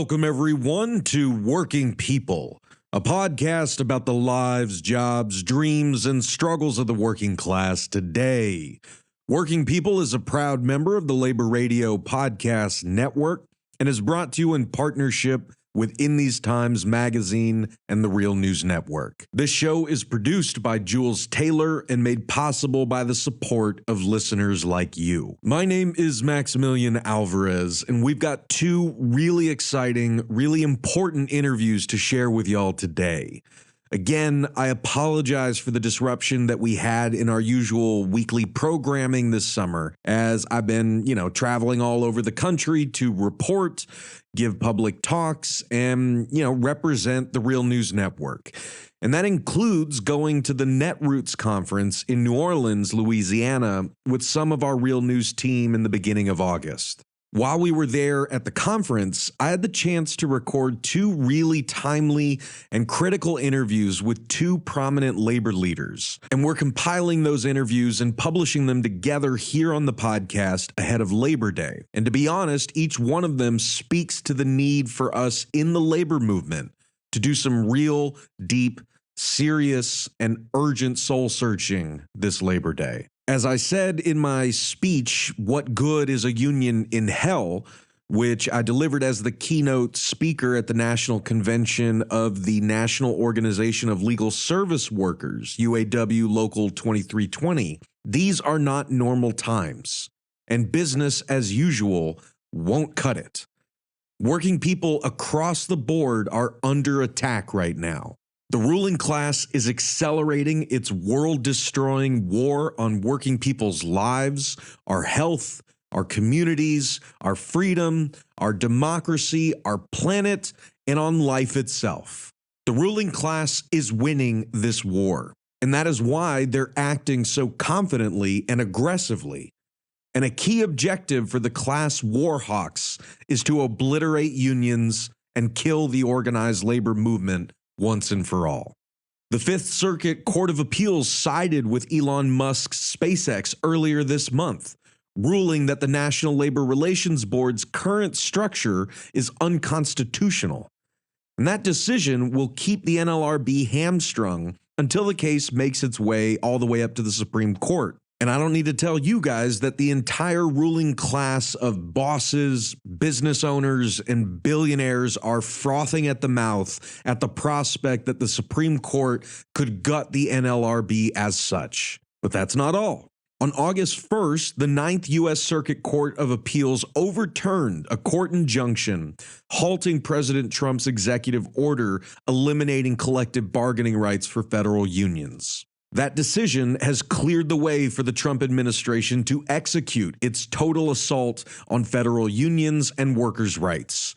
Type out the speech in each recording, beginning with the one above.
Welcome, everyone, to Working People, a podcast about the lives, jobs, dreams, and struggles of the working class today. Working People is a proud member of the Labor Radio Podcast Network and is brought to you in partnership with In These Times magazine and the Real News Network. This show is produced by Jules Taylor and made possible by the support of listeners like you. My name is Maximilian Alvarez, and we've got two really exciting, really important interviews to share with y'all today. Again, I apologize for the disruption that we had in our usual weekly programming this summer, as I've been, traveling all over the country to report, give public talks, and, represent the Real News Network. And that includes going to the Netroots conference in New Orleans, Louisiana, with some of our Real News team in the beginning of August. While we were there at the conference, I had the chance to record two really timely and critical interviews with two prominent labor leaders. And we're compiling those interviews and publishing them together here on the podcast ahead of Labor Day. And to be honest, each one of them speaks to the need for us in the labor movement to do some real, deep, serious, and urgent soul searching this Labor Day. As I said in my speech, What Good is a Union in Hell?, which I delivered as the keynote speaker at the National Convention of the National Organization of Legal Service Workers, UAW Local 2320, these are not normal times, and business as usual won't cut it. Working people across the board are under attack right now. The ruling class is accelerating its world-destroying war on working people's lives, our health, our communities, our freedom, our democracy, our planet, and on life itself. The ruling class is winning this war, and that is why they're acting so confidently and aggressively. And a key objective for the class war hawks is to obliterate unions and kill the organized labor movement once and for all. The Fifth Circuit Court of Appeals sided with Elon Musk's SpaceX earlier this month, ruling that the National Labor Relations Board's current structure is unconstitutional. And that decision will keep the NLRB hamstrung until the case makes its way all the way up to the Supreme Court. And I don't need to tell you guys that the entire ruling class of bosses, business owners, and billionaires are frothing at the mouth at the prospect that the Supreme Court could gut the NLRB as such. But that's not all. On August 1st, the Ninth U.S. Circuit Court of Appeals overturned a court injunction halting President Trump's executive order eliminating collective bargaining rights for federal unions. That decision has cleared the way for the Trump administration to execute its total assault on federal unions and workers' rights.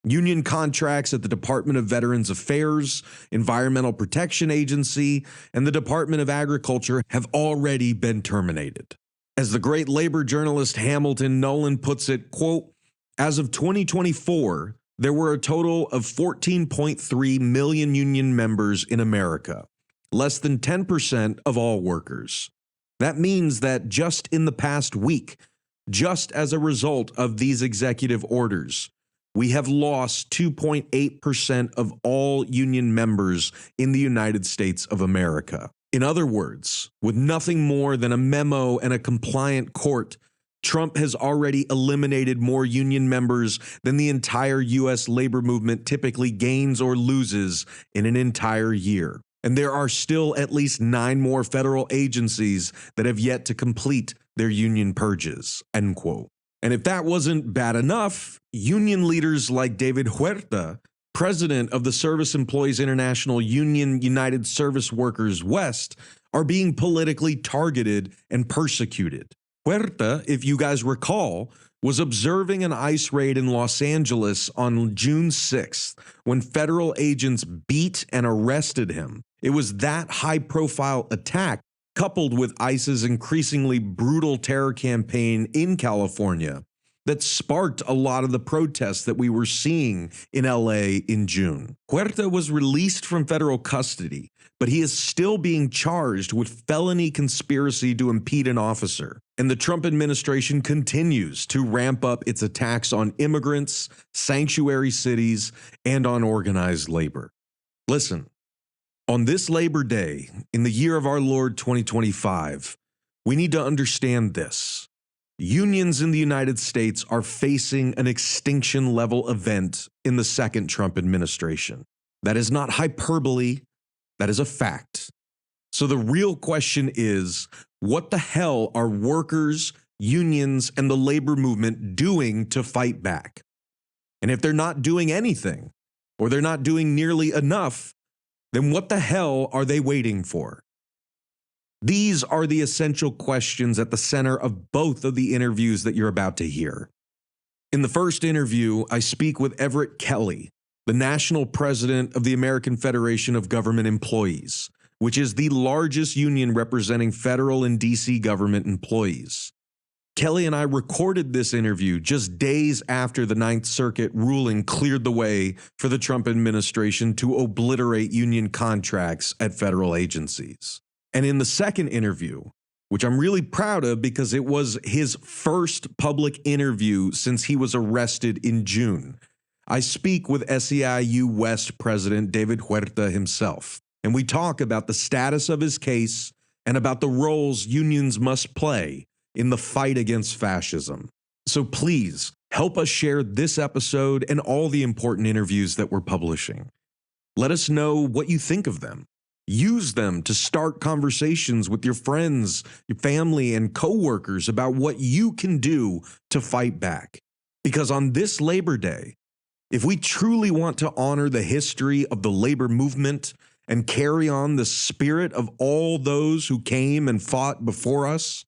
Union contracts at the Department of Veterans Affairs, Environmental Protection Agency, and the Department of Agriculture have already been terminated. As the great labor journalist Hamilton Nolan puts it, quote, as of 2024, there were a total of 14.3 million union members in America. Less than 10% of all workers. That means that just in the past week, just as a result of these executive orders, we have lost 2.8% of all union members in the United States of America. In other words, with nothing more than a memo and a compliant court, Trump has already eliminated more union members than the entire U.S. labor movement typically gains or loses in an entire year. And there are still at least 9 more federal agencies that have yet to complete their union purges, end quote. And if that wasn't bad enough, union leaders like David Huerta, president of the Service Employees International Union United Service Workers West, are being politically targeted and persecuted. Huerta, if you guys recall, was observing an ICE raid in Los Angeles on June 6th when federal agents beat and arrested him. It was that high-profile attack, coupled with ICE's increasingly brutal terror campaign in California, that sparked a lot of the protests that we were seeing in LA in June. Huerta was released from federal custody, but he is still being charged with felony conspiracy to impede an officer. And the Trump administration continues to ramp up its attacks on immigrants, sanctuary cities, and on organized labor. Listen, on this Labor Day, in the year of our Lord 2025, we need to understand this. Unions in the United States are facing an extinction-level event in the second Trump administration. That is not hyperbole, that is a fact. So the real question is, what the hell are workers, unions, and the labor movement doing to fight back? And if they're not doing anything, or they're not doing nearly enough, then what the hell are they waiting for? These are the essential questions at the center of both of the interviews that you're about to hear. In the first interview, I speak with Everett Kelley, the national president of the American Federation of Government Employees, which is the largest union representing federal and DC government employees. Kelley and I recorded this interview just days after the Ninth Circuit ruling cleared the way for the Trump administration to obliterate union contracts at federal agencies. And in the second interview, which I'm really proud of because it was his first public interview since he was arrested in June, I speak with SEIU West President David Huerta himself. And we talk about the status of his case and about the roles unions must play in the fight against fascism. So please help us share this episode and all the important interviews that we're publishing. Let us know what you think of them. Use them to start conversations with your friends, your family, and coworkers about what you can do to fight back. Because on this Labor Day, if we truly want to honor the history of the labor movement and carry on the spirit of all those who came and fought before us,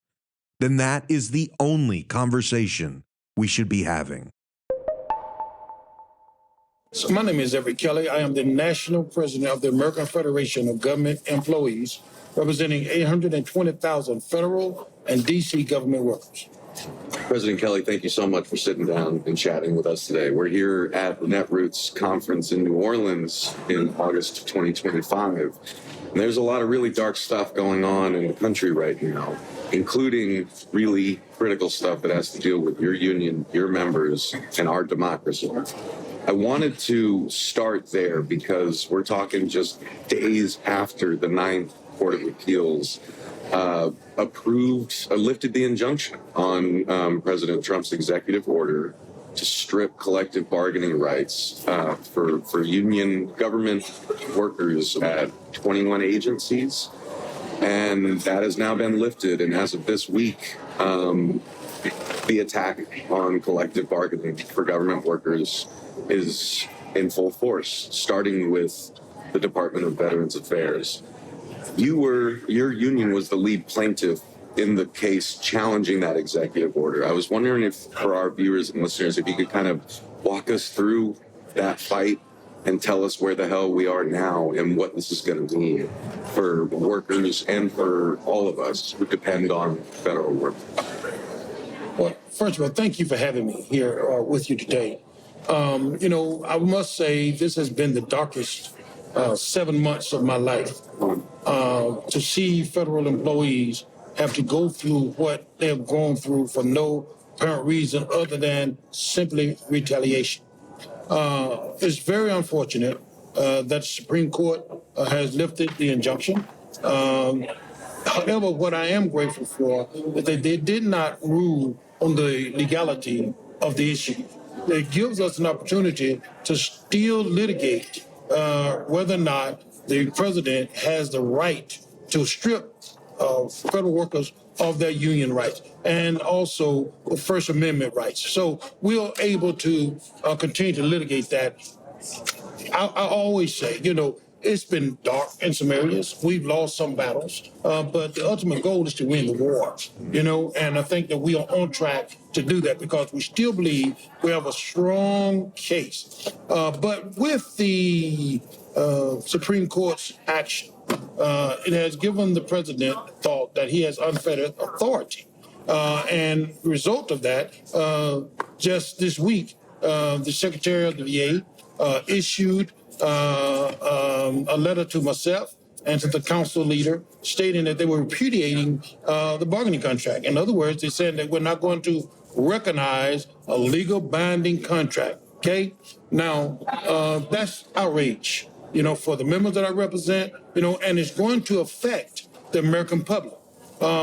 then that is the only conversation we should be having. So my name is Everett Kelley. I am the national president of the American Federation of Government Employees, representing 820,000 federal and DC government workers. President Kelley, thank you so much for sitting down and chatting with us today. We're here at the Netroots conference in New Orleans in August 2025. And there's a lot of really dark stuff going on in the country right now, including really critical stuff that has to deal with your union, your members, and our democracy. I wanted to start there because we're talking just days after the Ninth Court of Appeals lifted the injunction on President Trump's executive order to strip collective bargaining rights for union government workers at 21 agencies. And that has now been lifted. And as of this week, the attack on collective bargaining for government workers is in full force, starting with the Department of Veterans Affairs. Your union was the lead plaintiff in the case challenging that executive order. I was wondering if, for our viewers and listeners, if you could kind of walk us through that fight and tell us where the hell we are now and what this is going to mean for workers and for all of us who depend on federal work. Well, first of all, thank you for having me here with you today. I must say this has been the darkest 7 months of my life. To see federal employees have to go through what they have gone through for no apparent reason other than simply retaliation. It's very unfortunate that the Supreme Court has lifted the injunction. However, what I am grateful for is that they did not rule on the legality of the issue. It gives us an opportunity to still litigate whether or not the president has the right to strip federal workers of their union rights and also First Amendment rights. So we are able to continue to litigate that. I always say, it's been dark in some areas. We've lost some battles, but the ultimate goal is to win the war, and I think that we are on track to do that because we still believe we have a strong case. But with the Supreme Court's action, it has given the president thought that he has unfettered authority. And the result of that, just this week, the Secretary of the VA issued a letter to myself and to the council leader, stating that they were repudiating the bargaining contract. In other words, they said that we're not going to recognize a legal binding contract. Okay, now that's outrage, for the members that I represent, and it's going to affect the American public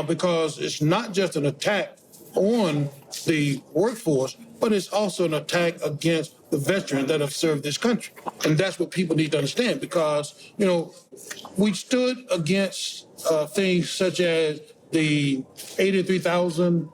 because it's not just an attack on the workforce, but it's also an attack against the veterans that have served this country. And that's what people need to understand because, we stood against things such as the 83,000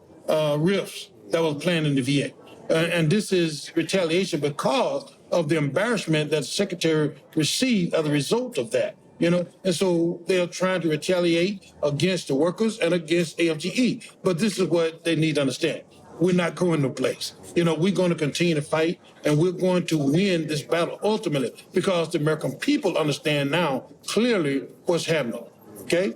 RIFs that was planned in the VA. And this is retaliation because of the embarrassment that the secretary received as a result of that. And so they're trying to retaliate against the workers and against AFGE. But this is what they need to understand. We're not going no place. We're going to continue to fight, and we're going to win this battle ultimately because the American people understand now clearly what's happening. Okay?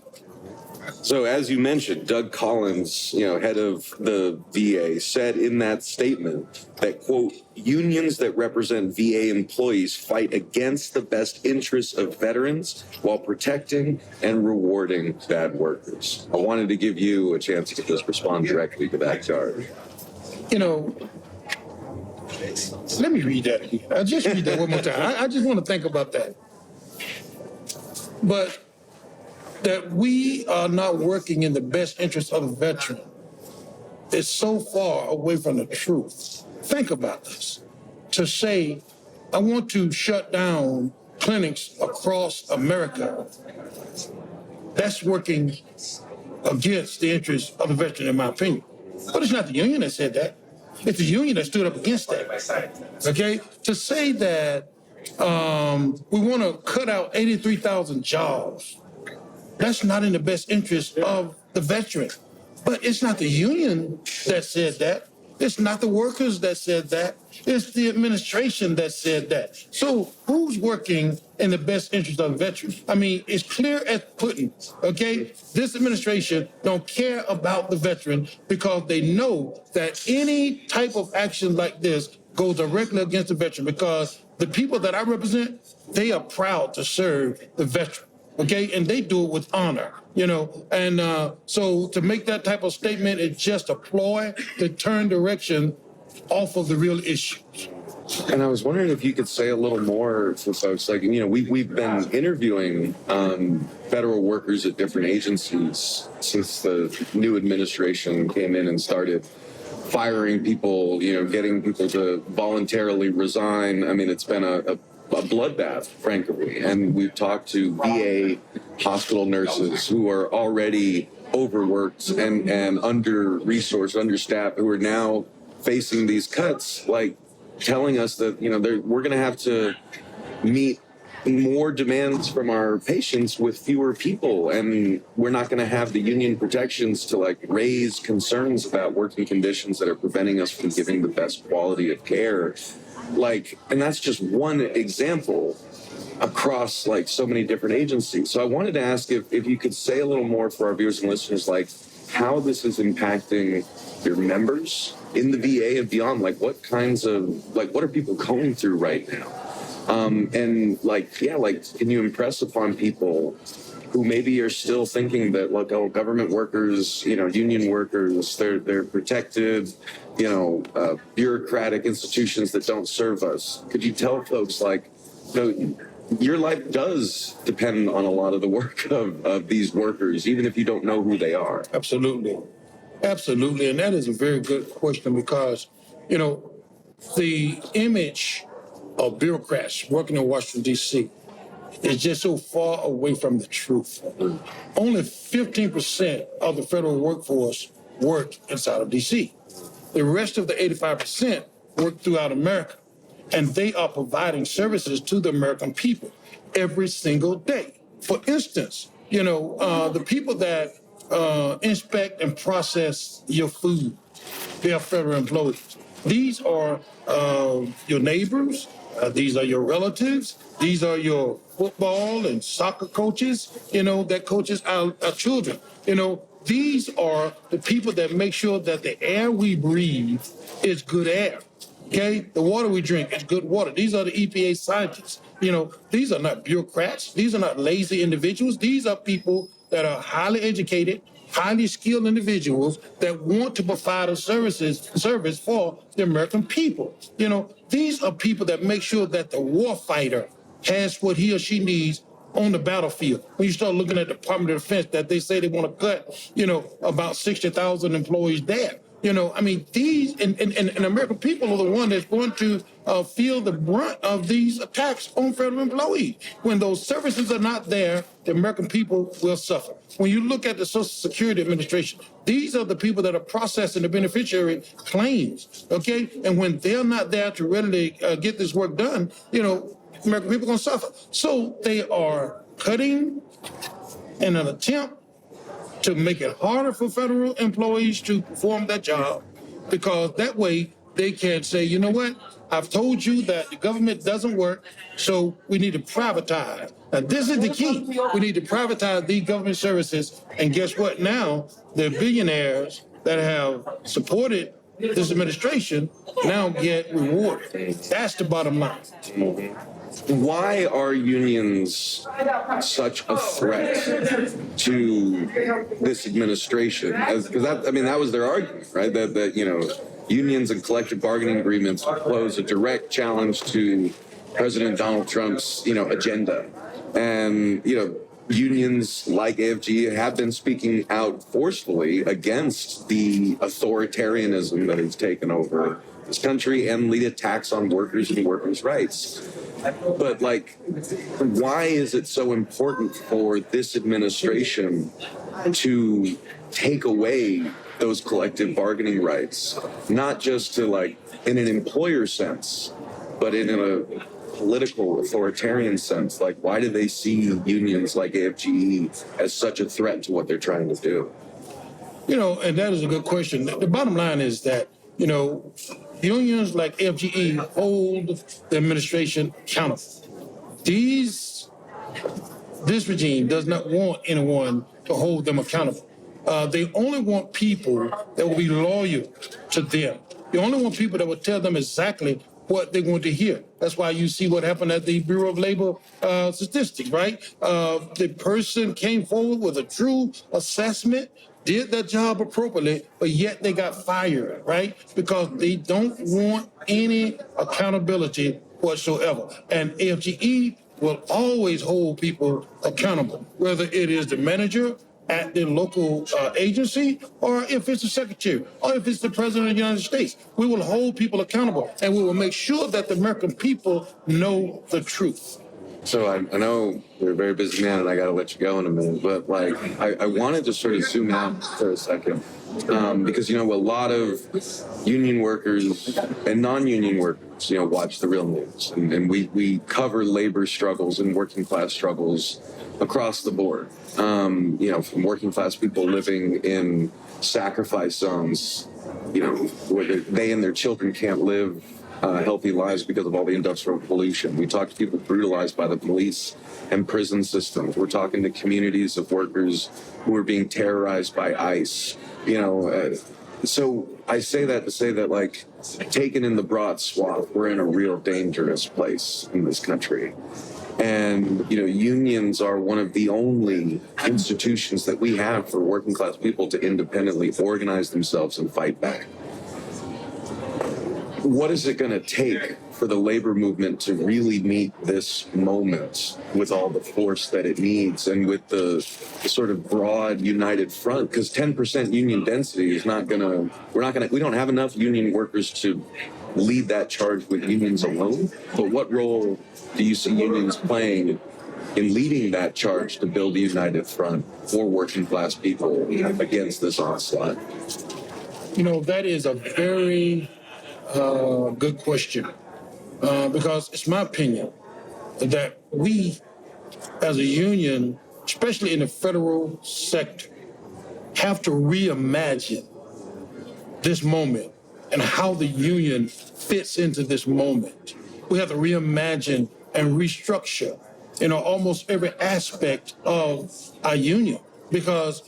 So as you mentioned, Doug Collins, head of the VA, said in that statement that, quote, unions that represent VA employees fight against the best interests of veterans while protecting and rewarding bad workers. I wanted to give you a chance to just respond directly to that charge. Let me read that again. I'll just read that one more time. I just want to think about that. But that we are not working in the best interest of the veteran is so far away from the truth. Think about this. To say, I want to shut down clinics across America, that's working against the interests of the veteran, in my opinion. But it's not the union that said that. It's the union that stood up against that. Okay? To say that we want to cut out 83,000 jobs, that's not in the best interest of the veteran. But it's not the union that said that. It's not the workers that said that. It's the administration that said that. So who's working in the best interest of the veteran? I mean, it's clear as pudding, okay? This administration don't care about the veteran because they know that any type of action like this goes directly against the veteran because the people that I represent, they are proud to serve the veteran. Okay, and they do it with honor, and so to make that type of statement is just a ploy to turn direction off of the real issue. And I was wondering if you could say a little more for folks, like, we've been interviewing federal workers at different agencies since the new administration came in and started firing people, getting people to voluntarily resign. I mean, it's been a bloodbath, frankly. And we've talked to VA hospital nurses who are already overworked and under-resourced, understaffed, who are now facing these cuts, like telling us that, we're going to have to meet more demands from our patients with fewer people, and we're not going to have the union protections to raise concerns about working conditions that are preventing us from giving the best quality of care. And that's just one example across so many different agencies. So I wanted to ask if you could say a little more for our viewers and listeners, how this is impacting your members in the VA and beyond. What kinds of, what are people going through right now? And can you impress upon people who maybe are still thinking that, government workers, union workers, they're protected, bureaucratic institutions that don't serve us. Could you tell folks, your life does depend on a lot of the work of these workers, even if you don't know who they are? Absolutely. Absolutely. And that is a very good question because, the image of bureaucrats working in Washington, D.C., is just so far away from the truth. Only 15% of the federal workforce work inside of D.C. The rest of the 85% work throughout America, and they are providing services to the American people every single day. For instance, the people that inspect and process your food, they are federal employees. These are your neighbors. These are your relatives. These are your football and soccer coaches, that coaches our children. These are the people that make sure that the air we breathe is good air. Okay, the water we drink is good water. These are the EPA scientists. These are not bureaucrats. These are not lazy individuals. These are people that are highly educated, highly skilled individuals that want to provide a service for the American people. These are people that make sure that the war fighter has what he or she needs on the battlefield. When you start looking at the Department of Defense, that they say they want to cut, about 60,000 employees there. These and American people are the one that's going to feel the brunt of these attacks on federal employees. When those services are not there, the American people will suffer. When you look at the Social Security Administration, these are the people that are processing the beneficiary claims, okay? And when they're not there to readily get this work done, American people are going to suffer. So they are cutting in an attempt to make it harder for federal employees to perform that job, because that way they can say, you know what, I've told you that the government doesn't work, so we need to privatize. Now, this is the key. We need to privatize these government services, and guess what? Now, the billionaires that have supported this administration now get rewarded. That's the bottom line. Why are unions such a threat to this administration? Because that was their argument, right? That unions and collective bargaining agreements pose a direct challenge to President Donald Trump's agenda, and unions like AFG have been speaking out forcefully against the authoritarianism that has taken over this country and the attacks on workers and workers' rights. But why is it so important for this administration to take away those collective bargaining rights, not just to in an employer sense, but in a political authoritarian sense? Why do they see unions like AFGE as such a threat to what they're trying to do? And that is a good question. The bottom line is that, unions like FGE hold the administration accountable. This regime does not want anyone to hold them accountable. They only want people that will be loyal to them. They only want people that will tell them exactly what they want to hear. That's why you see what happened at the Bureau of Labor Statistics, right? The person came forward with a true assessment, did that job appropriately, but yet they got fired, right? Because they don't want any accountability whatsoever. And AFGE will always hold people accountable, whether it is the manager at the local agency, or if it's the secretary, or if it's the president of the United States. We will hold people accountable, and we will make sure that the American people know the truth. So I know you're a very busy man, and I got to let you go in a minute, but I wanted to sort of zoom out for a second, because a lot of union workers and non-union workers watch the real news, and we cover labor struggles and working class struggles across the board. From working class people living in sacrifice zones, where they and their children can't live healthy lives because of all the industrial pollution. We talk to people brutalized by the police and prison systems. We're talking to communities of workers who are being terrorized by ICE. So I say that to say that, taken in the broad swath, we're in a real dangerous place in this country. And, unions are one of the only institutions that we have for working class people to independently organize themselves and fight back. What is it going to take for the labor movement to really meet this moment with all the force that it needs and with the sort of broad united front? Because 10% union density is not going to, we don't have enough union workers to lead that charge with unions alone. But what role do you see unions playing in leading that charge to build a united front for working class people against this onslaught? That is a very good question, because it's my opinion that we, as a union, especially in the federal sector, have to reimagine this moment and how the union fits into this moment. We have to reimagine and restructure, almost every aspect of our union, because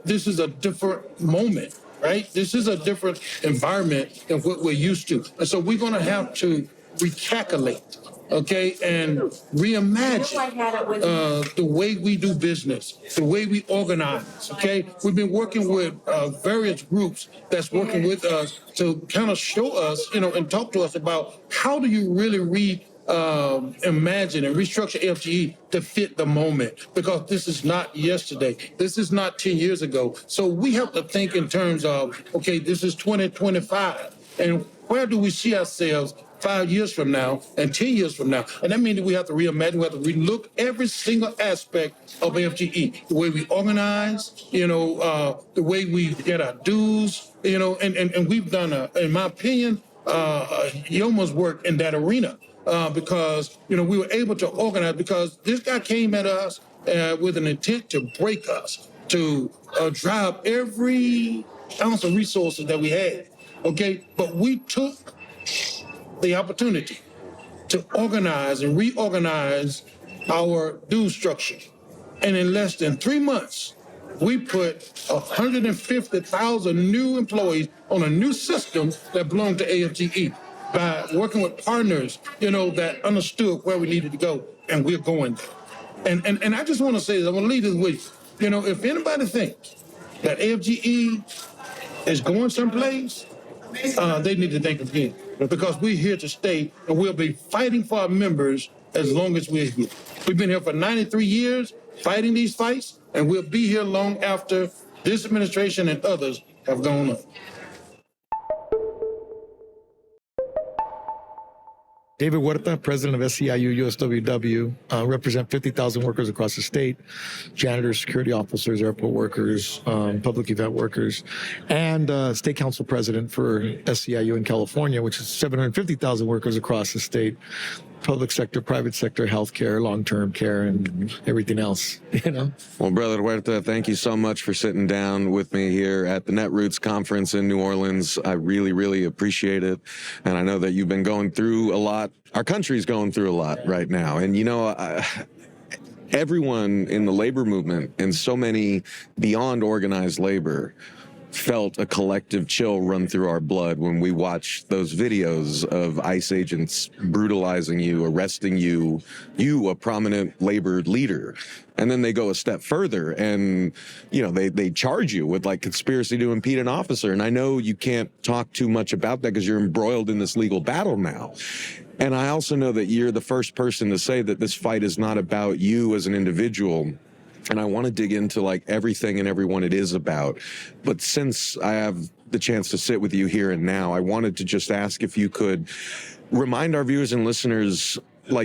this is a different moment. right? This is a different environment than what we're used to. And so we're going to have to recalculate, okay, and reimagine the way we do business, the way we organize, okay? We've been working with various groups that's working with us to kind of show us, and talk to us about how do you really imagine and restructure FGE to fit the moment, because this is not yesterday. This is not 10 years ago. So we have to think in terms of, okay, this is 2025. And where do we see ourselves 5 years from now and 10 years from now? And that means that we have to reimagine, we have to relook every single aspect of FGE, the way we organize, the way we get our dues, and we've done, in my opinion, yeoman's work in that arena. Because, we were able to organize, because this guy came at us with an intent to break us, to drive every ounce of resources that we had, okay? But we took the opportunity to organize and reorganize our dues structure. And in less than 3 months, we put 150,000 new employees on a new system that belonged to AFGE by working with partners, that understood where we needed to go, and we're going there. And I just want to say this, I want to leave this with you. If anybody thinks that AFGE is going someplace, they need to think again, because we're here to stay, and we'll be fighting for our members as long as we're here. We've been here for 93 years fighting these fights, and we'll be here long after this administration and others have gone on. David Huerta, president of SEIU USWW, represent 50,000 workers across the state, janitors, security officers, airport workers, public event workers, and state council president for SEIU in California, which is 750,000 workers across the state, public sector, private sector, healthcare, long-term care, and everything else, Well, Brother Huerta, thank you so much for sitting down with me here at the Netroots conference in New Orleans. I really, really appreciate it. And I know that you've been going through a lot. Our country's going through a lot right now. And, everyone in the labor movement and so many beyond organized labor felt a collective chill run through our blood when we watched those videos of ICE agents brutalizing you, arresting you, a prominent labor leader. And then they go a step further and, they charge you with conspiracy to impede an officer. And I know you can't talk too much about that because you're embroiled in this legal battle now. And I also know that you're the first person to say that this fight is not about you as an individual. And I want to dig into everything and everyone it is about. But since I have the chance to sit with you here and now, I wanted to just ask if you could remind our viewers and listeners,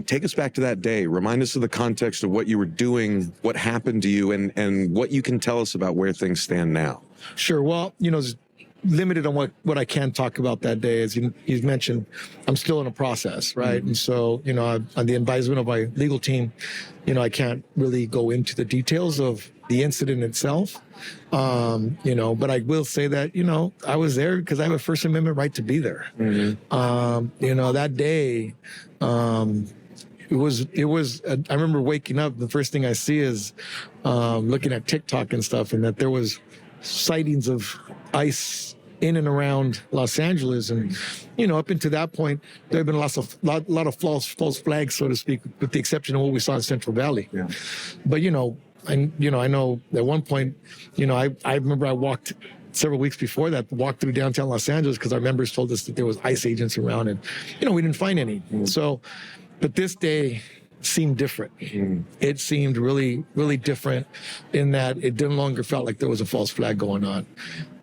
take us back to that day. Remind us of the context of what you were doing, what happened to you, and what you can tell us about where things stand now. Sure. Well, limited on what I can talk about that day. As you mentioned, I'm still in a process, right? Mm-hmm. And so, on the advisement of my legal team, I can't really go into the details of the incident itself. But I will say that, I was there because I have a First Amendment right to be there. Mm-hmm. That day, it was, I remember waking up, the first thing I see is, looking at TikTok and stuff, and that there was sightings of ICE in and around Los Angeles. And, up until that point, there have been a lot of false flags, so to speak, with the exception of what we saw in Central Valley. Yeah. But, I know at one point, I remember I walked several weeks before that, walked through downtown Los Angeles because our members told us that there was ICE agents around, and, we didn't find any. Mm. So, but this day seemed different. Mm. It seemed really, really different in that it no longer felt like there was a false flag going on.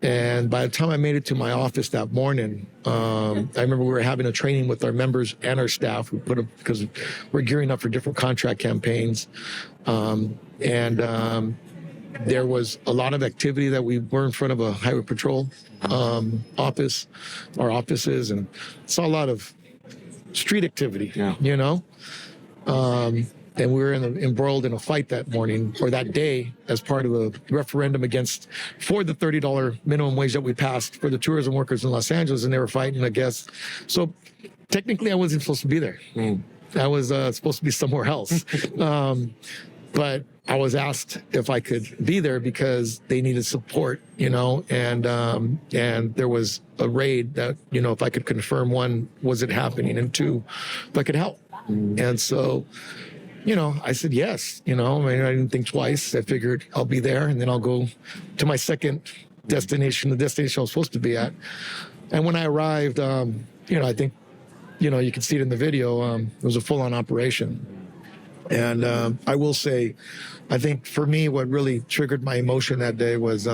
And by the time I made it to my office that morning, I remember we were having a training with our members and our staff. We put up, because we're gearing up for different contract campaigns. There was a lot of activity that we were in front of a highway patrol offices, and saw a lot of street activity, and we were embroiled in a fight that morning or that day as part of a referendum for the $30 minimum wage that we passed for the tourism workers in Los Angeles, and they were fighting, I guess. So technically I wasn't supposed to be there. Mm. I was supposed to be somewhere else. But I was asked if I could be there because they needed support, and there was a raid that, if I could confirm, one, was it happening, and two, if I could help. And so, I said yes. I didn't think twice. I figured I'll be there, and then I'll go to my second destination, the destination I was supposed to be at. And when I arrived, I think, you can see it in the video. It was a full-on operation. And I will say, I think for me, what really triggered my emotion that day was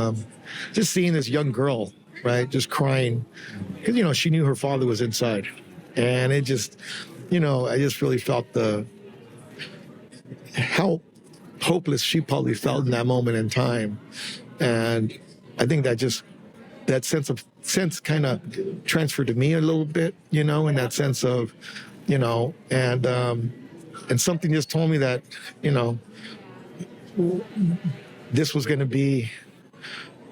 just seeing this young girl, right, just crying. Because, she knew her father was inside. And it just, I just really felt how hopeless she probably felt in that moment in time. And I think that sense kind of transferred to me a little bit, in that sense of, and something just told me that, this was going to be,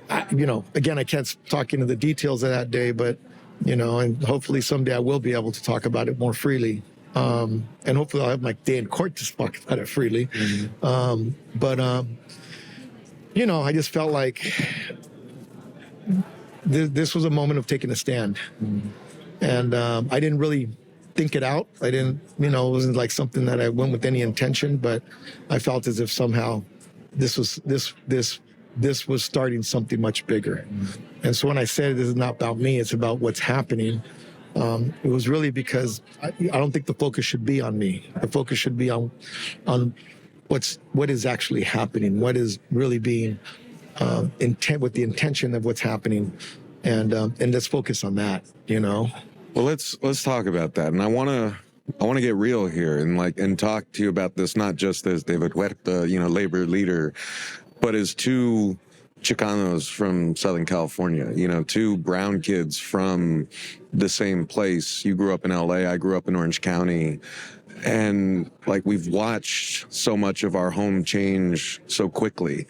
again, I can't talk into the details of that day, but, and hopefully someday I will be able to talk about it more freely. And hopefully I'll have my day in court to talk about it freely. But I just felt like this was a moment of taking a stand. And I didn't really think it out. I didn't, it wasn't like something that I went with any intention, but I felt as if somehow this was starting something much bigger. And so when I said this is not about me, it's about what's happening, it was really because I don't think the focus should be on me. The focus should be on what is actually happening, what is really being with the intention of what's happening, and let's focus on that. Well, let's talk about that, and I want to get real here and talk to you about this, not just as David Huerta, labor leader, but as two Chicanos from Southern California, two brown kids from the same place. You grew up in LA, I grew up in Orange County. And we've watched so much of our home change so quickly.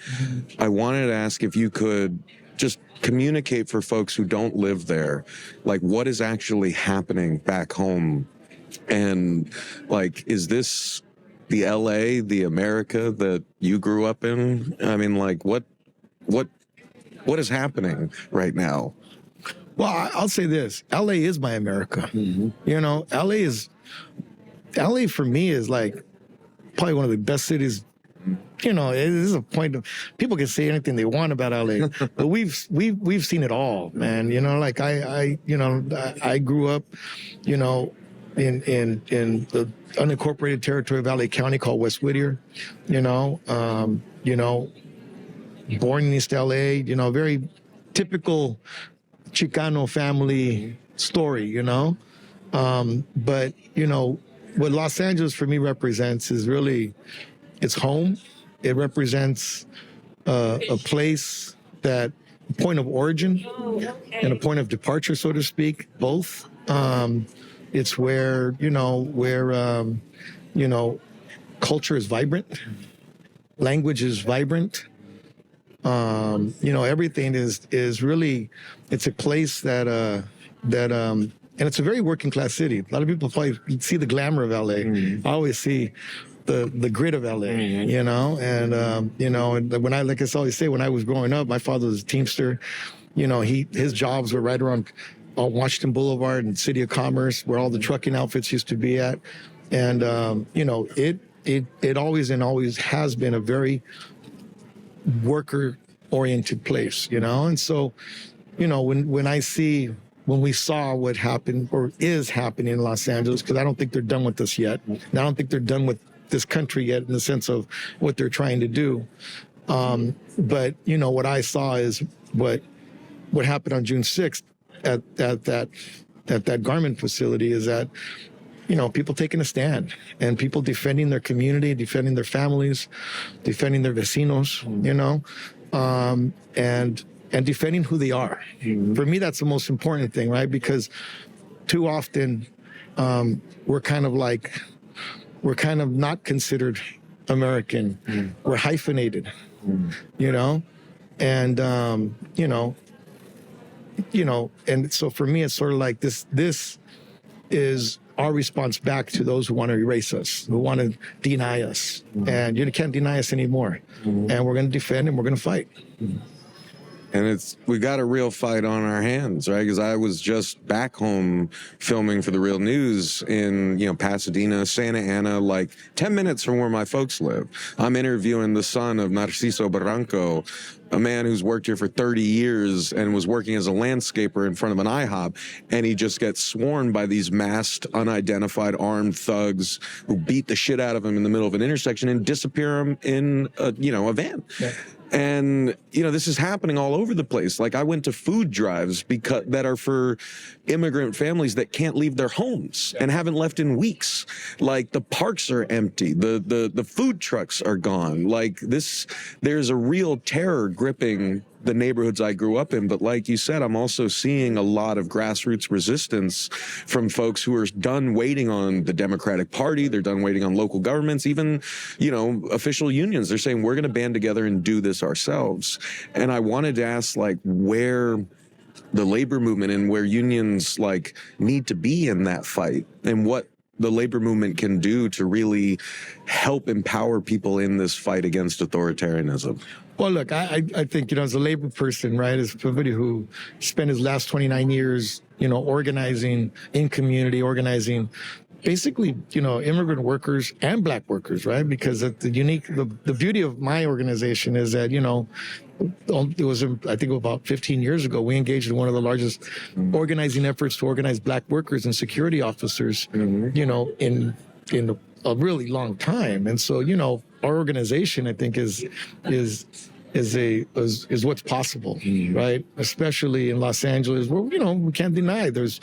I wanted to ask if you could just communicate for folks who don't live there, what is actually happening back home? And is this the LA, the America that you grew up in? I mean, what is happening right now? Well, I'll say this. LA is my America. LA for me is probably one of the best cities. It is a point of, people can say anything they want about LA, but we've seen it all, man. I grew up, in the unincorporated territory of LA County called West Whittier, born in East LA, very typical Chicano family story, but, what Los Angeles for me represents is really, it's home. It represents a place a point of origin and a point of departure, so to speak, both. It's where culture is vibrant, language is vibrant. Everything is really, it's a place that and it's a very working class city. A lot of people probably see the glamour of LA. I always see the grit of LA, and when I, like I always say, when I was growing up, my father was a Teamster. His jobs were right around Washington Boulevard and City of Commerce, where all the trucking outfits used to be at. And, it always and always has been a very worker oriented place, and so, when we saw what happened or is happening in Los Angeles, because I don't think they're done with us yet. And I don't think they're done with this country yet in the sense of what they're trying to do. But, what I saw is what happened on June 6th at that garment facility is that, people taking a stand and people defending their community, defending their families, defending their vecinos, and defending who they are. For me, that's the most important thing, right? Because too often we're kind of not considered American. We're hyphenated, and and so for me, it's sort of like this is our response back to those who want to erase us, who want to deny us. And you can't deny us anymore. And we're going to defend and we're going to fight. And we got a real fight on our hands, right? Because I was just back home filming for The Real News in, Pasadena, Santa Ana, like 10 minutes from where my folks live. I'm interviewing the son of Narciso Barranco, a man who's worked here for 30 years and was working as a landscaper in front of an IHOP, and he just gets sworn by these masked, unidentified, armed thugs who beat the shit out of him in the middle of an intersection and disappear him in a van. Yeah. And, this is happening all over the place. Like, I went to food drives that are for immigrant families that can't leave their homes and haven't left in weeks. Like, the parks are empty. The food trucks are gone. Like, there's a real terror gripping the neighborhoods I grew up in. But like you said, I'm also seeing a lot of grassroots resistance from folks who are done waiting on the Democratic Party. They're done waiting on local governments, even, official unions. They're saying, we're going to band together and do this ourselves. And I wanted to ask, where the labor movement and where unions, need to be in that fight, and what the labor movement can do to really help empower people in this fight against authoritarianism. Well, look, I think, as a labor person, right, as somebody who spent his last 29 years, organizing in community, organizing basically, immigrant workers and black workers, right? Because the beauty of my organization is that, it was, I think about 15 years ago, we engaged in one of the largest organizing efforts to organize black workers and security officers, in a really long time. And so, our organization, I think, is what's possible, right? Especially in Los Angeles, where, we can't deny there's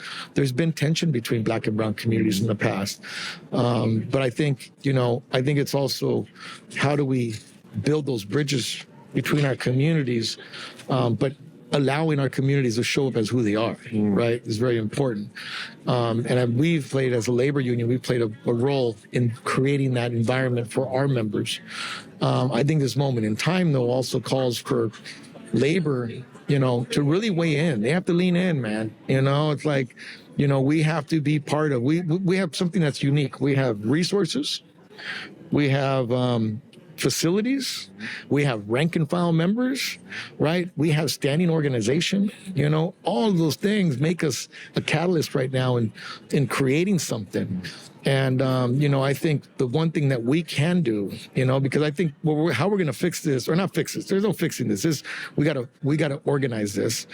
been tension between black and brown communities in the past. But I think it's also, how do we build those bridges between our communities, but allowing our communities to show up as who they are, right, is very important. And we've played, as a labor union, we've played a role in creating that environment for our members. I think this moment in time, though, also calls for labor, to really weigh in. They have to lean in, man. It's like, we have to be part of, we have something that's unique. We have resources. We have facilities, we have rank and file members, right? We have standing organization, all of those things make us a catalyst right now in creating something. And, I think the one thing that we can do, because I think how we're going to fix this, or not fix this, there's no fixing this, we got to organize this.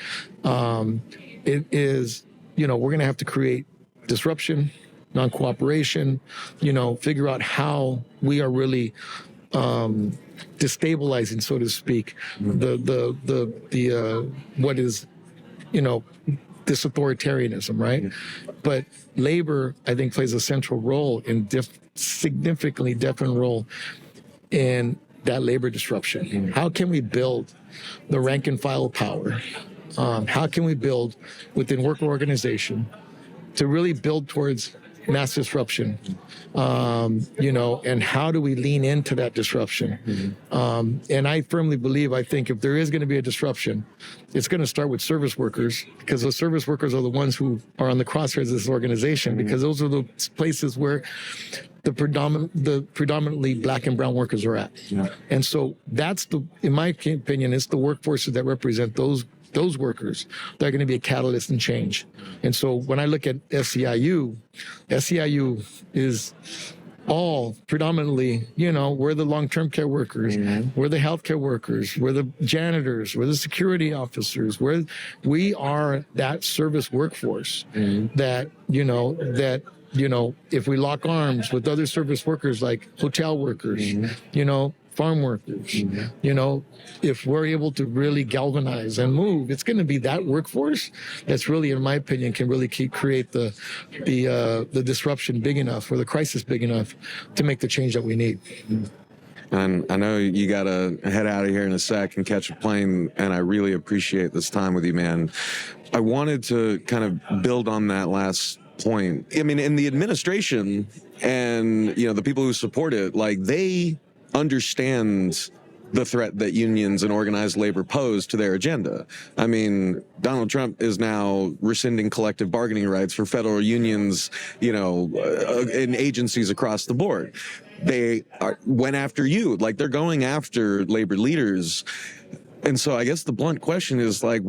It is, we're going to have to create disruption, non-cooperation, figure out how we are really destabilizing, so to speak, what is, this authoritarianism, right? But labor, I think, plays a central role in significantly different role in that labor disruption. How can we build the rank and file power? How can we build within worker organization to really build towards mass disruption, and how do we lean into that disruption? And I firmly believe, I think if there is going to be a disruption, it's going to start with service workers, because those service workers are the ones who are on the crosshairs of this organization, because those are the places where the predominantly black and brown workers are at. Yeah. And so that's in my opinion, it's the workforces that represent those workers that are going to be a catalyst in change. And so when I look at SEIU is all predominantly, we're the long-term care workers, we're the healthcare workers, we're the janitors, we're the security officers, we are that service workforce that, if we lock arms with other service workers like hotel workers, farm workers, if we're able to really galvanize and move, it's going to be that workforce that's really, in my opinion, can really create the disruption big enough, or the crisis big enough to make the change that we need. And I know you got to head out of here in a sec and catch a plane, and I really appreciate this time with you, man. I wanted to kind of build on that last point. I mean, in the administration and, the people who support it, they understand the threat that unions and organized labor pose to their agenda. I mean, Donald Trump is now rescinding collective bargaining rights for federal unions, in agencies across the board. They went after you, like they're going after labor leaders. And so I guess the blunt question is, like,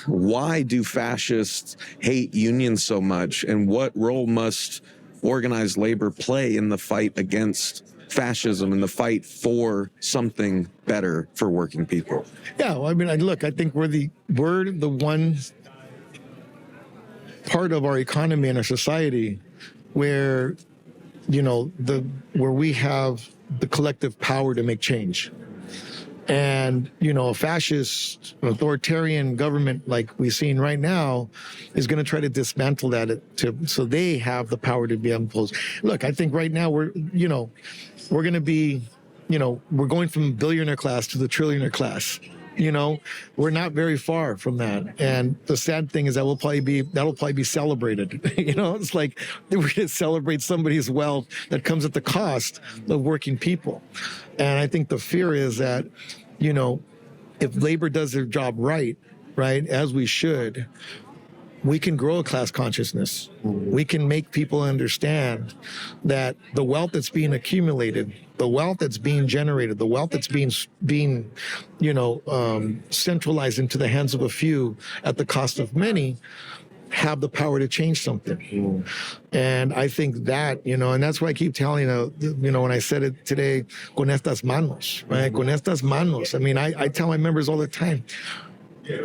why do fascists hate unions so much? And what role must organized labor play in the fight against fascism and the fight for something better for working people? Yeah, well, I mean, look, I think we're the one part of our economy and our society where, where we have the collective power to make change. And, a fascist, authoritarian government like we're seeing right now is going to try to dismantle that so they have the power to be imposed. Look, I think right now we're going to be, we're going from billionaire class to the trillionaire class. We're not very far from that. And the sad thing is that'll probably be celebrated. It's like we're going to celebrate somebody's wealth that comes at the cost of working people. And I think the fear is that, if labor does their job right, as we should, we can grow a class consciousness. We can make people understand that the wealth that's being accumulated, the wealth that's being generated, the wealth that's being centralized into the hands of a few at the cost of many, have the power to change something. And I think that, and that's why I keep telling when I said it today, con estas manos, right? Con estas manos. I mean, I tell my members all the time,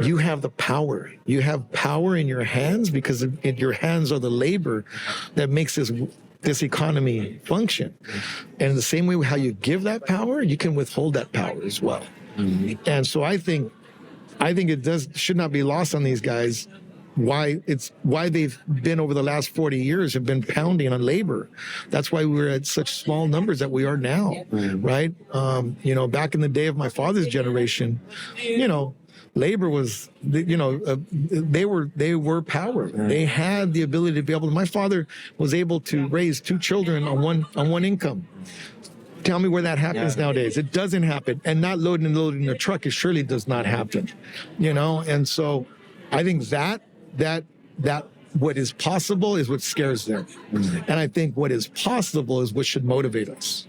you have the power. You have power in your hands because in your hands are the labor that makes this economy function. And the same way how you give that power, you can withhold that power as well. And so I think it should not be lost on these guys why they've been over the last 40 years have been pounding on labor. That's why we're at such small numbers that we are now, right? Back in the day of my father's generation, labor was, they were power. They had the ability to be able. My father was able to raise 2 children on one income. Tell me where that happens nowadays. It doesn't happen. And not loading a truck, it surely does not happen. And so I think that what is possible is what scares them. And I think what is possible is what should motivate us.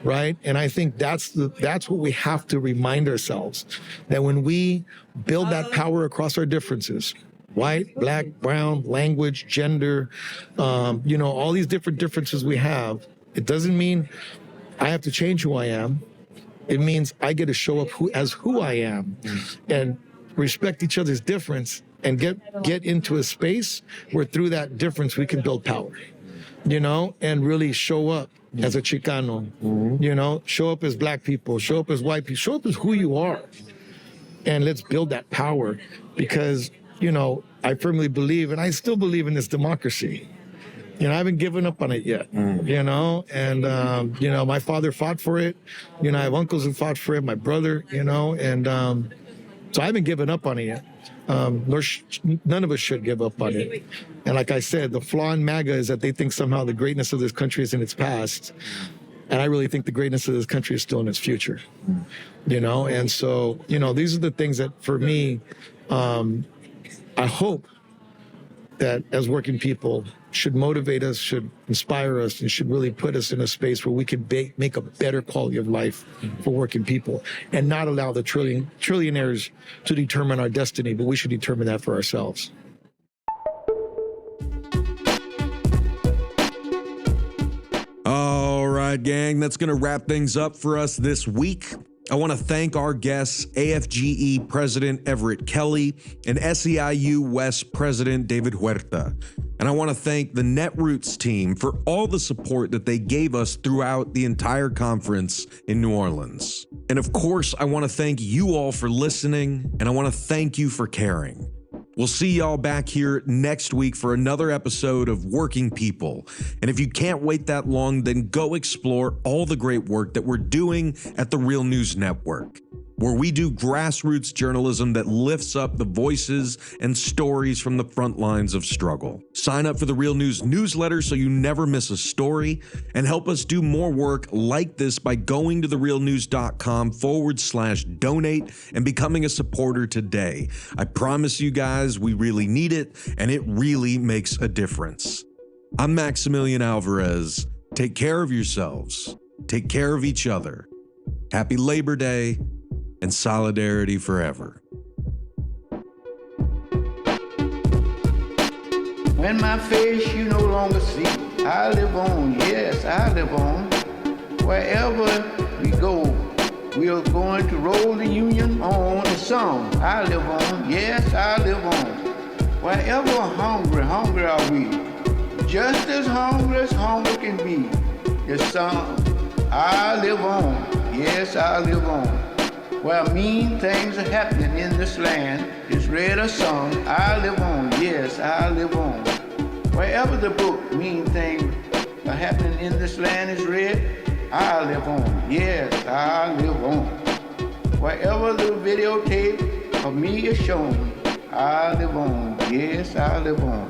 Right? And I think that's what we have to remind ourselves, that when we build that power across our differences, white, black, brown, language, gender, all these different differences we have, it doesn't mean I have to change who I am. It means I get to show up as who I am and respect each other's difference and get into a space where through that difference we can build power, and really show up as a Chicano, show up as black people, show up as white people, show up as who you are. And let's build that power because, I firmly believe, and I still believe in this democracy. I haven't given up on it yet, and, my father fought for it. I have uncles who fought for it, my brother, and so I haven't given up on it yet. None of us should give up on it. And like I said, the flaw in MAGA is that they think somehow the greatness of this country is in its past. And I really think the greatness of this country is still in its future, And so, these are the things that for me, I hope that as working people should motivate us, should inspire us, and should really put us in a space where we can make a better quality of life for working people and not allow the trillionaires to determine our destiny, but we should determine that for ourselves. All right, gang, that's going to wrap things up for us this week. I want to thank our guests, AFGE President Everett Kelley and SEIU West President David Huerta. And I want to thank the Netroots team for all the support that they gave us throughout the entire conference in New Orleans. And of course, I want to thank you all for listening, and I want to thank you for caring. We'll see y'all back here next week for another episode of Working People. And if you can't wait that long, then go explore all the great work that we're doing at the Real News Network. where we do grassroots journalism that lifts up the voices and stories from the front lines of struggle. Sign up for the Real News newsletter so you never miss a story, and help us do more work like this by going to therealnews.com/donate and becoming a supporter today. I promise you guys, we really need it, and it really makes a difference. I'm Maximilian Alvarez. Take care of yourselves. Take care of each other. Happy Labor Day and solidarity forever. When my face you no longer see, I live on, yes, I live on. Wherever we go, we are going to roll the Union on the song. I live on, yes, I live on. Wherever hungry are we. Just as hungry can be. The song, I live on, yes, I live on. Where mean things are happening in this land, is read a song, I live on, yes, I live on. Wherever the book mean things are happening in this land is read, I live on, yes, I live on. Wherever the videotape of me is shown, I live on, yes, I live on.